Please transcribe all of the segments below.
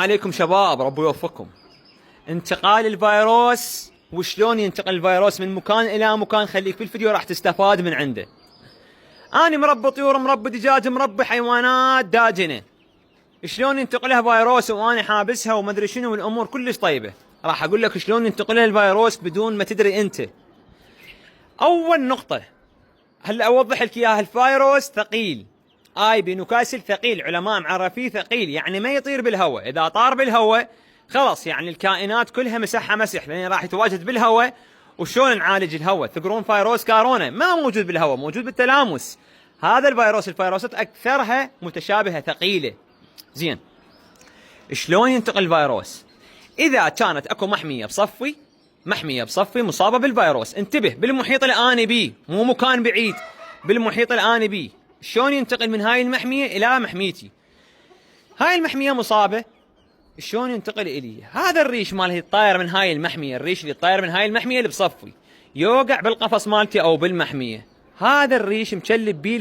عليكم شباب، ربي يوفقكم. انتقال الفيروس وشلون ينتقل الفيروس من مكان الى مكان، خليك في الفيديو راح تستفاد من عنده. اني مربي طيور، مربي دجاج، مربي حيوانات داجنه. شلون ينتقلها فيروس وانا حابسها وما ادري شنو، والامور كلش طيبه. راح اقول لك شلون ينتقلها الفيروس بدون ما تدري انت. اول نقطه هلا اوضح لك اياها، الفيروس ثقيل. بنوكاسل ثقيل، علماء معرفيه ثقيل، يعني ما يطير بالهواء. اذا طار بالهواء خلاص يعني الكائنات كلها مسحها مسح، لان راح يتواجد بالهواء. وشلون نعالج الهواء؟ تذكرون فيروس كورونا ما موجود بالهواء، موجود بالتلامس. هذا الفيروسات اكثرها متشابهه ثقيله. زين، شلون ينتقل الفيروس؟ اذا كانت اكو محميه بصفي مصابه بالفيروس، انتبه، بالمحيط الاني بيه، مو مكان بعيد، بالمحيط الاني بيه. شلون ينتقل من هاي المحميه الى محميتي؟ هاي المحميه مصابه، شلون ينتقل الي؟ هذا الريش ماله الطاير من هاي المحميه، الريش اللي طاير من هاي المحميه اللي بصفي يوقع بالقفص مالتي او بالمحميه. هذا الريش مكلب بيه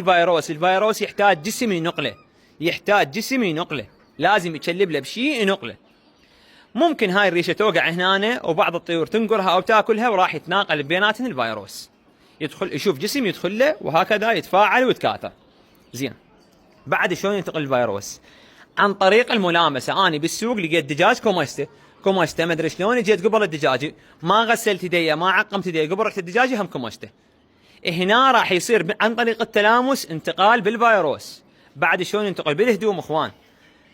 الفيروس يحتاج جسم ينقله، لازم يكلب له بشيء ينقله. ممكن هاي الريشه توقع هنا وبعض الطيور تنقرها او تاكلها، وراح يتناقل بيناتهم الفيروس، يدخل يشوف جسم يدخل له، وهكذا يتفاعل ويتكاثر. زين، بعد شلون ينتقل الفيروس؟ عن طريق الملامسه. اني بالسوق لقيت دجاج كوماشته ما ادري شلون، جيت قبل الدجاج، ما غسلت يدي، ما عقمت يدي، قبل رحت الدجاجه هم كوماشته. هنا راح يصير عن طريق التلامس انتقال بالفيروس. بعد شلون ينتقل؟ بالهدوم اخوان،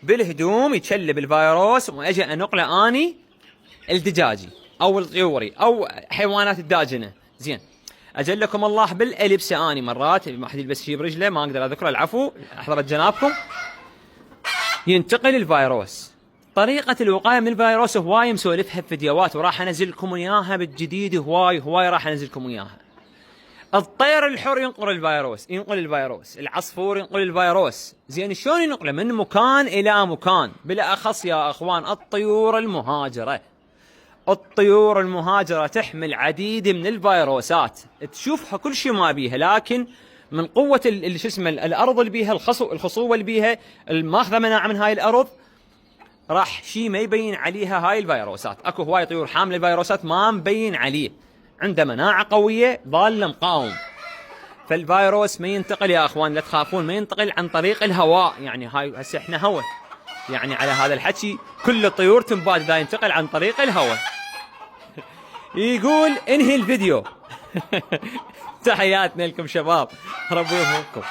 بالهدوم يتشلب الفيروس، واجي انقله اني الدجاجي او الطيوري او حيوانات الداجنه. زين، اجلكم الله بالالبسه. اني مرات ما حد يلبس شيء برجله، ما اقدر اذكره، العفو، احضرت جنابكم. ينتقل الفيروس. طريقة الوقاية من الفيروس هواي مسولفها بفيديوهات، وراح انزل لكم اياها بالجديد، هواي راح انزل لكم اياها. الطير الحر ينقل الفيروس، العصفور ينقل الفيروس. زين، شلون ينقله؟ من مكان الى مكان، بالاخص يا اخوان الطيور المهاجرة تحمل عديد من الفيروسات، تشوفها كل شيء ما بيها، لكن من قوة شو اسمه الارض اللي بيها، الخصوبة اللي بيها، الماخذة مناعة من هاي الارض، راح شيء ما يبين عليها هاي الفيروسات. اكو هواي طيور حامل الفيروسات ما مبين عليه، عنده مناعة قوية، ظل مقاوم. فالفيروس ما ينتقل يا اخوان، لا تخافون، ما ينتقل عن طريق الهواء. يعني هاي هسه احنا هواء، يعني على هذا الحكي كل الطيور تنبات اذا ينتقل عن طريق الهواء. يقول انهي الفيديو. تحياتنا لكم شباب، ربي يوفقكم.